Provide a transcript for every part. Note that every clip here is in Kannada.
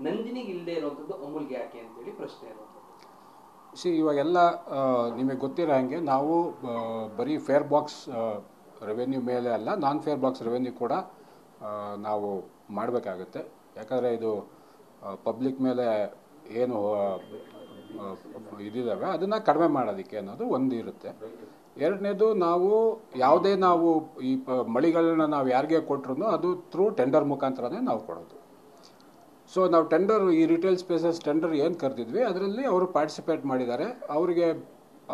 ನಂದಿನಿಗೆ ಇಲ್ಲದೆ ಇರುವಂಥದ್ದು ಅಮೂಲ್ಗೆ ಯಾಕೆ ಅಂತೇಳಿ ಪ್ರಶ್ನೆ ಇರುವಂಥದ್ದು. ಇವಾಗೆಲ್ಲ ನಿಮಗೆ ಗೊತ್ತಿರೋ ಹಾಗೆ ನಾವು ಬರೀ ಫೇರ್ ಬಾಕ್ಸ್ ರೆವೆನ್ಯೂ ಮೇಲೆ ಅಲ್ಲ, ನಾನ್ ಫೇರ್ ಬಾಕ್ಸ್ ರೆವೆನ್ಯೂ ಕೂಡ ನಾವು ಮಾಡಬೇಕಾಗುತ್ತೆ. ಯಾಕಂದರೆ ಇದು ಪಬ್ಲಿಕ್ ಮೇಲೆ ಏನು ಇದಿದ್ದಾವೆ ಅದನ್ನು ಕಡಿಮೆ ಮಾಡೋದಕ್ಕೆ ಅನ್ನೋದು ಒಂದು ಇರುತ್ತೆ. ಎರಡನೇದು, ಯಾವುದೇ ನಾವು ಈ ಮಳಿಗಳನ್ನ ನಾವು ಯಾರಿಗೆ ಕೊಟ್ಟರು ಅದು ಥ್ರೂ ಟೆಂಡರ್ ಮುಖಾಂತರನೇ ನಾವು ಕೊಡೋದು. ಸೊ ನಾವು ಟೆಂಡರ್, ಈ ರಿಟೇಲ್ ಸ್ಪೇಸಸ್ ಟೆಂಡರ್ ಏನು ಕರೆದಿದ್ವಿ ಅದರಲ್ಲಿ ಅವರು ಪಾರ್ಟಿಸಿಪೇಟ್ ಮಾಡಿದ್ದಾರೆ.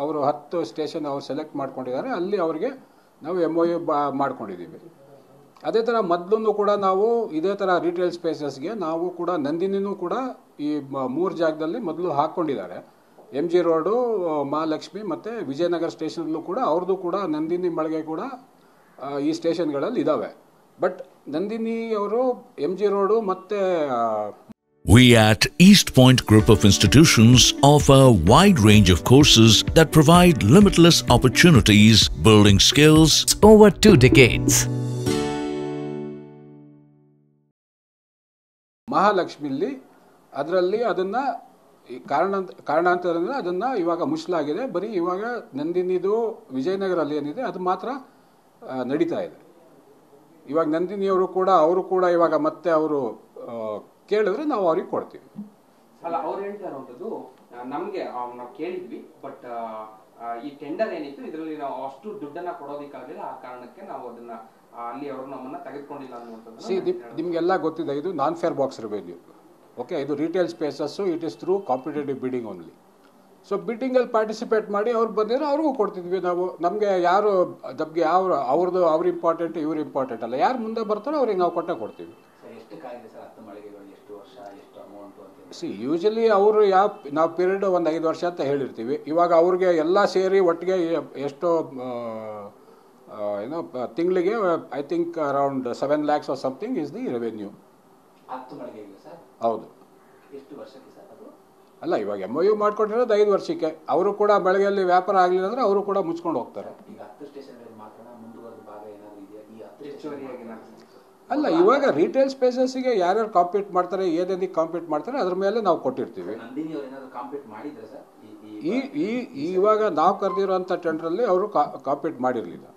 ಅವರು 10 ಸ್ಟೇಷನ್ ಅವ್ರು ಸೆಲೆಕ್ಟ್ ಮಾಡ್ಕೊಂಡಿದ್ದಾರೆ. ಅಲ್ಲಿ ಅವರಿಗೆ ನಾವು MOU ಮಾಡ್ಕೊಂಡಿದ್ದೀವಿ. ಅದೇ ಥರ ಮೊದಲು ಕೂಡ ನಾವು ಇದೇ ಥರ ರಿಟೇಲ್ ಸ್ಪೇಸಸ್ಗೆ ನಾವು ಕೂಡ ನಂದಿನಿನೂ ಕೂಡ ಈ 3 ಜಾಗದಲ್ಲಿ ಮೊದಲು ಹಾಕ್ಕೊಂಡಿದ್ದಾರೆ. MG ರೋಡು, ಮಹಾಲಕ್ಷ್ಮಿ ಮತ್ತು ವಿಜಯನಗರ ಸ್ಟೇಷನ್ಲ್ಲೂ ಕೂಡ ಅವ್ರದ್ದು ಕೂಡ ನಂದಿನಿ ಮಳಿಗೆ ಕೂಡ ಈ ಸ್ಟೇಷನ್ಗಳಲ್ಲಿ ಇದ್ದಾವೆ. ಬಟ್ ನಂದಿನಿ ಅವರು MG ರೋಡು ಮತ್ತು We at East Point Group of Institutions offer a wide range of courses that provide limitless opportunities, building skills over 2 decades. ಮಹಾಲಕ್ಷ್ಮಿಲಿ ಅದರಲ್ಲಿ ಅದನ್ನು ಕಾರಣಾಂತರದಿಂದ ಅದನ್ನು ಇವಾಗ ಮುಚ್ಚಲಾಗಿದೆ. ಬರೀ ಇವಾಗ ನಂದಿನಿದು ವಿಜಯನಗರಲ್ಲಿ ಏನಿದೆ ಅದು ಮಾತ್ರ ನಡೀತಾ ಇದೆ. ಇವಾಗ ನಂದಿನಿಯವರು ಕೂಡ ಇವಾಗ ಮತ್ತೆ ಅವರು ಕೇಳಿದ್ರೆ ನಾವು ಅವ್ರಿಗೆ ಕೊಡ್ತೀವಿ. ಅಲ್ಲ, ಅವ್ರು ಹೇಳ್ತಾ ಇರುವಂಥದ್ದು ನಮಗೆ ನಾವು ಕೇಳಿದ್ವಿ, ಬಟ್ ಈ ಟೆಂಡರ್ ಏನಿತ್ತು ಇದರಲ್ಲಿ ನಾವು ಅಷ್ಟು ದುಡ್ಡನ್ನ ಕೊಡೋದಕ್ಕಾಗಲಿಲ್ಲ, ಆ ಕಾರಣಕ್ಕೆ ನಾವು ಅದನ್ನ ಅಲ್ಲಿ ಅವರು ನಮ್ಮನ್ನ ತೆಗೆದುಕೊಂಡಿಲ್ಲ ಅನ್ನುವಂಥದ್ದು. ನಿಮಗೆಲ್ಲ ಗೊತ್ತಿದೆ, ಇದು non fare box revenue. Okay, ಇದು retail spaces, it is through competitive bidding only. So ಬಿಡ್ಡಿಂಗಲ್ಲಿ ಪಾರ್ಟಿಸಿಪೇಟ್ ಮಾಡಿ ಅವ್ರು ಬಂದಿರೋ ಅವ್ರಿಗೂ ಕೊಡ್ತಿದ್ವಿ ನಾವು. ನಮಗೆ ಯಾರು ನಮಗೆ ಅವ್ರು ಇಂಪಾರ್ಟೆಂಟ್, ಇವ್ರು ಇಂಪಾರ್ಟೆಂಟ್ ಅಲ್ಲ. ಯಾರು ಮುಂದೆ ಬರ್ತಾರೋ ಅವ್ರಿಗೆ ನಾವು ಕೊಡ್ತೀವಿ. ಯೂಶಲಿ ಅವರು ನಾವು ಪೀರಿಯಡ್ ಒಂದು 5 ವರ್ಷ ಅಂತ ಹೇಳಿರ್ತೀವಿ. ಇವಾಗ ಅವ್ರಿಗೆ ಎಲ್ಲ ಸೇರಿ ಒಟ್ಟಿಗೆ ಎಷ್ಟೋ ತಿಂಗಳಿಗೆ I think around 7 lakhs or something is the revenue. ಹೌದು. ಅಲ್ಲ, ಇವಾಗ MOU ಮಾಡ್ಕೊಂಡಿರೋದು 5 ವರ್ಷಕ್ಕೆ. ಅವರು ಕೂಡ ಬೆಳಗ್ಗೆಯಲ್ಲಿ ವ್ಯಾಪಾರ ಆಗಲಿಲ್ಲ ಅಂದರೆ ಅವರು ಕೂಡ ಮುಚ್ಕೊಂಡು ಹೋಗ್ತಾರೆ. ಅಲ್ಲ, ಇವಾಗ ರಿಟೇಲ್ ಸ್ಪೇಸಸ್ಗೆ ಯಾರ್ಯಾರು ಕಾಂಪೀಟ್ ಮಾಡ್ತಾರೆ, ಏನೇನಿಗೆ ಕಾಂಪೀಟ್ ಮಾಡ್ತಾರೆ ಅದ್ರ ಮೇಲೆ ನಾವು ಕೊಟ್ಟಿರ್ತೀವಿ. ಇವಾಗ ನಾವು ಕರೆದಿರೋಂಥ ಟೆಂಡರಲ್ಲಿ ಅವರು ಕಾಂಪೀಟ್ ಮಾಡಿರಲಿಲ್ಲ.